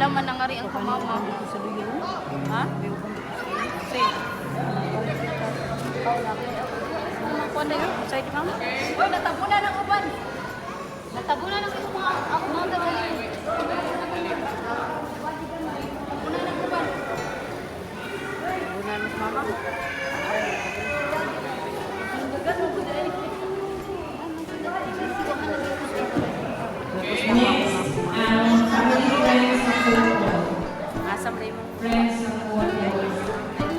man nangari ang kamama. Ha? Si. Kuha na yun. Sa'yo di mama? Uy, natabunan ang uban. Natabunan ang mga ako mga gagawin. Natabunan ang uban. Natabunan mas mama. Family friends sa football. Asam rin mo. Friends sa football.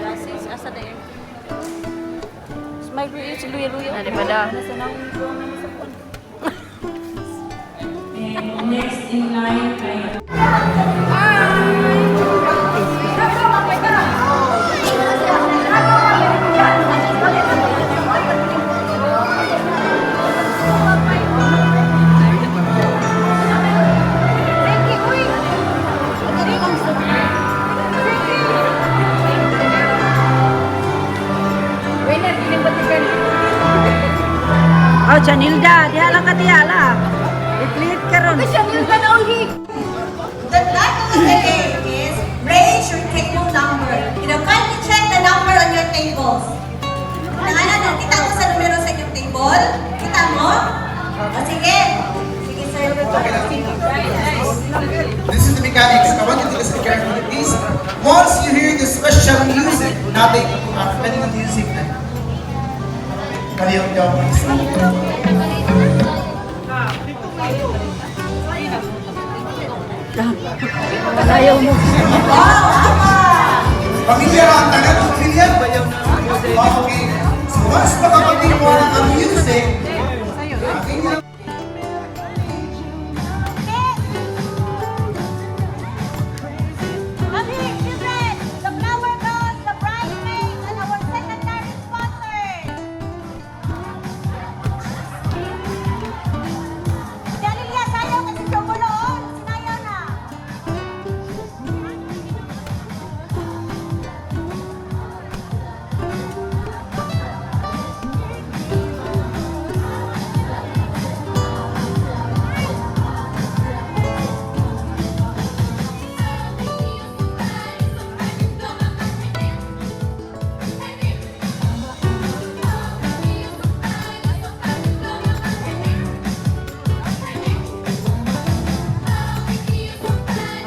Gracias. Asa na yun? Smile rin si Luya-Luya. Ano ba daw? Nasa nang sa phone. And next in line ay Oh, Janilda, diha lang ka dihala. Iklit ka ron. Janilda na ulit. The title of the game is Raise Your Table Number. You know, kindly check the number on your tables. Nangalan, kita mo sa numero sa inyong table? Kita mo? O sige. Sige, sir. This is the mechanics. I want you to listen carefully, please. Once you hear the special music, nothing, pwede ng music na. Kaliyaw niyo, please. Ayaw mo. Pamilya ang tagal ng pamilya. Okay. So once makapagin mo ang music, aking nila. The flower girls, the bridesmaids, and our secondary sponsors. Dalilia, sayaw kasi sumuloon. Sinayaw na.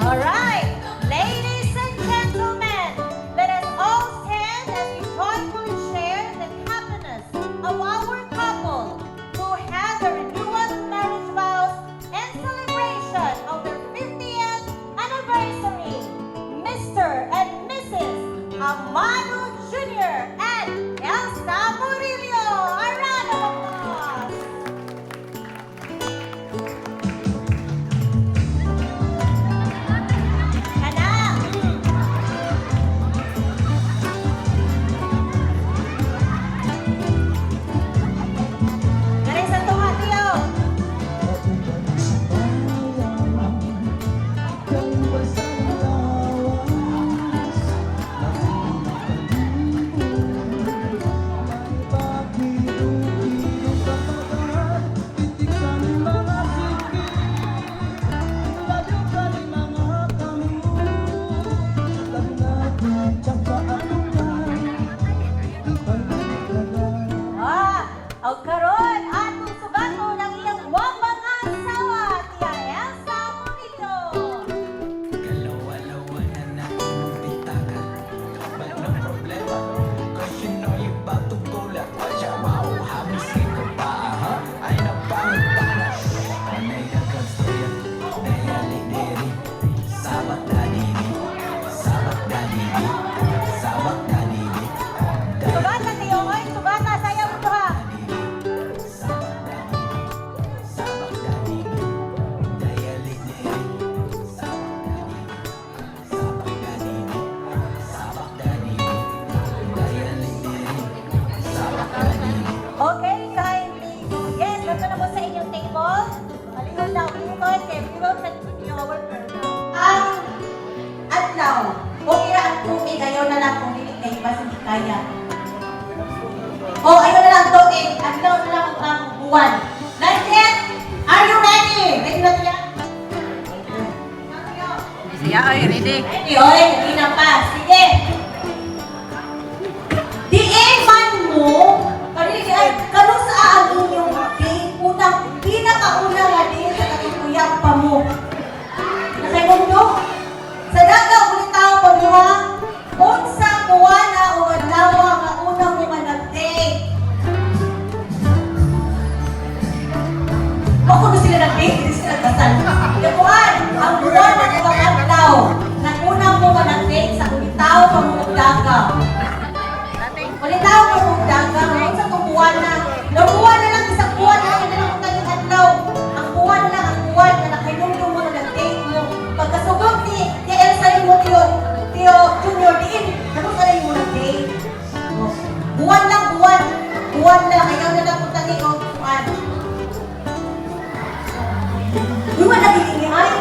All right, ladies and gentlemen, let us all stand as we joyfully share the happiness of our couple who has a renewal of marriage vows and celebration of their 50th anniversary, Mr. and Mrs. Amado Jr. and Elsa Murillo. A round of applause. Anak! Galing sa tuwa, Tio! Ang karon atong sugato ng iyang wabang asawa, Tia Elsa Murillo. Kalawa-lawa na natin ang pitaka. Kapag ng problema, cause you know you about to go like what ya wow. Habis ka pa, ha? Ay napangitana. Panay ka kastoya, nayalik diri. Sabak dalili, sabak dalili, sabak dalili. Sugata, Tio, oy, sugata, sayaw mo to ha. Sabak dalili, sabak dalili. Nayalik diri. Sabak dalili, sabak dalili, sabak dalili. Nayalik diri. Sabak dalili. Okay, kindly. Yes, dito na po sa inyong table. Halika daw, likod, kay we will continue our program. Ang adlaw, kung ira ang tubig, ayaw na lang kung hindi kayo basta hindi kaya. Ayaw na lang tubig, adlaw na lang ang buwan. That's it! Are you ready? Ready na tayo? Siya ay ready. Ready, oy, kanina pa. Sige. Diin man mo, kano sa ang inyong date, unang pinakauna nga din sa katutuyang pa mo. Nakaigundo? Sa daga, ulit tao pa mo ha, unsa kuwana o adlawa nga unang mo nga nag-date. Ako na sila nag-date, hindi sila kasal. Kapuan, ang buwan ng mga adlaw, na unang mo nga nag-date sa ulitaw pa mo nagdagaw. Ulitaw pa mo nagdagaw, ngayon sa tubuan na. Nabuwan na lang isang buwan na lang ang tayong adlaw. Ang buwan lang, ang buwan na nakainundong mo na nag-date mo. Pagkasugod ni Elsa mo, Tio Junior, diin, naman ka na yung nag-date. Buwan lang, buwan. Buwan lang, ayaw na lang punta ni Kuan. Yung mga nagigingay.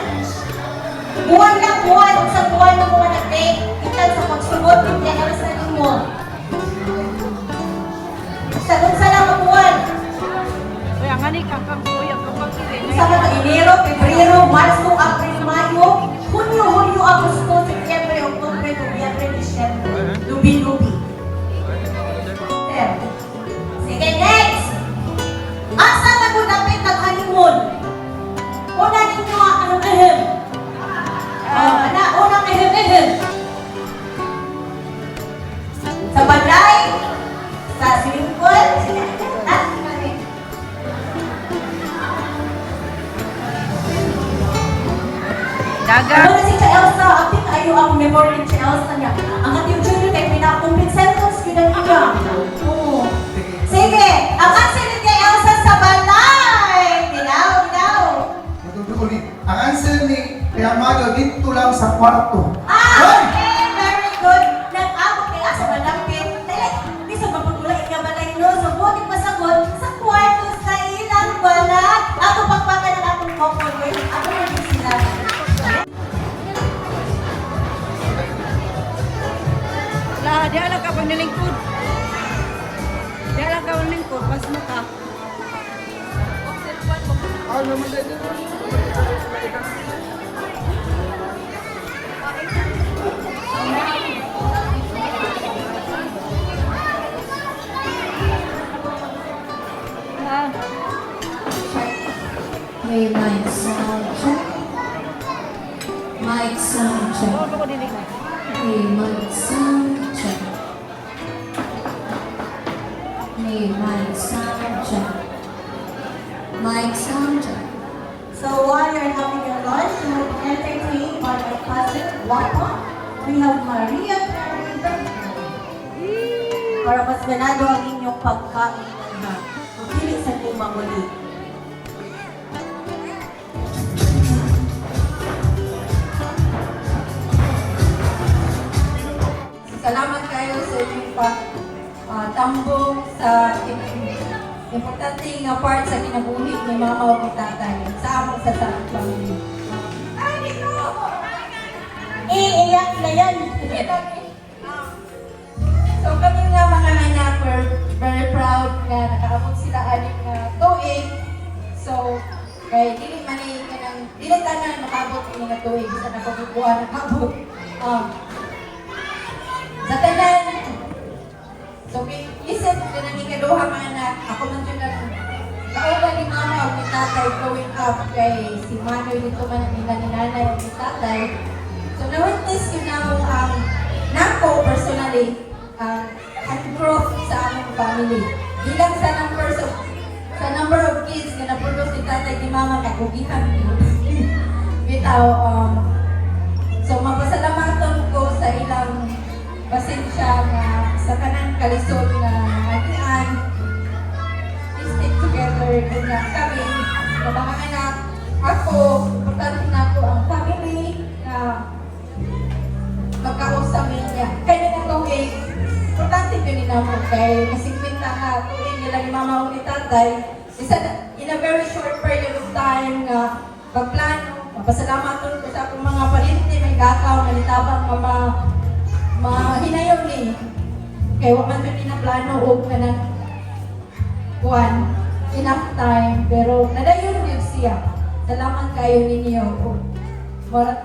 Buwan lang, buwan. Sa buwan ng mga nag-date. Itan sa pagsugod, hindi na sa mo. Sa lang ang buwan. Uy, ang ani kakang kuya kapag kini. Sa mga Enero, Pebrero, Marso, April, Mayo, Hunyo, Hulyo, Agosto, September, Oktubre, Nobyembre, Disyembre. Lubi-lubi. Sige, next! Asa na mo dapat nag-honeymoon? Una ninyo ang ehem. Unang ehem. Sa balay, sa swimming pool, Daga. ano na si Tia Elsa? Ating ayo ang memory ni Tia Elsa niya. Ang ating junior kay pinaka-complete sentence yun ang iya. Oo. Sige, ang answer ni Tia Elsa sa balay. Dilaw. Natutuloy. Ang answer ni Kuya Mago, dito lang sa kwarto. Okay, very good. Nag-abot kay asa malapit. Di sa mapagulay ka balay no. So, buti masagot sa kwarto sa ilang balay. Ako pagpagan ng atong couple. Ako na din sila. Lah, dia lang kapag nilingkod. Dia lang kapag nilingkod, pas mo ka. Ah, Hey, mic sound check. Mic sound check. ako ko dinig. Hey, mic sound check. Hey, mic sound check. Mic sound check. So while you're having your lunch, you will be entertained by my cousin, Wapa. We have Maria Carey. Para mas ganado ang inyong pagkain na pagpili sa lumang ulit. Salamat kayo sa inyong tambong sa importante nga part sa kinabuhi ni mama o ni tatay sa among sa family. Ay, dito! Iiyak na yan! So kami nga mga anak, we're very proud na nakaabot sila aning tuig. So, kay dili man ni kanang dili tanan makabot ni nga tuig sa napabubuan nakabot. Sa tanan. So, isip ko na ni kaduha mga anak, ako man dyan lang. Kauban ni mama o ni tatay growing up kay si Manoy dito man nila ni nanay o ni tatay. So, na-witness yun na mo ang nako personally ang growth sa aming family. Ilang sa number of kids na na-produce ni tatay ni mama kagugihan. Bitaw, so mapasalamaton ko sa ilang pasensya nga sa kanang kalisod na agian. We stick together kung na kami, na mga anak, ako, importante na ako ang family na magkausap niya. Kaya na tuwing, importante ko nila mo kay kasigwinta nga tuwing nila ni mama o ni tatay. In a very short period of time na pagplano, mapasalamaton ko sa akong mga palinti, may gakaw, nalitabang mga hinayon ni. Kaya waman kami na plano o ka ng enough time, pero nadayon din siya. Salamat kayo ninyo. Morat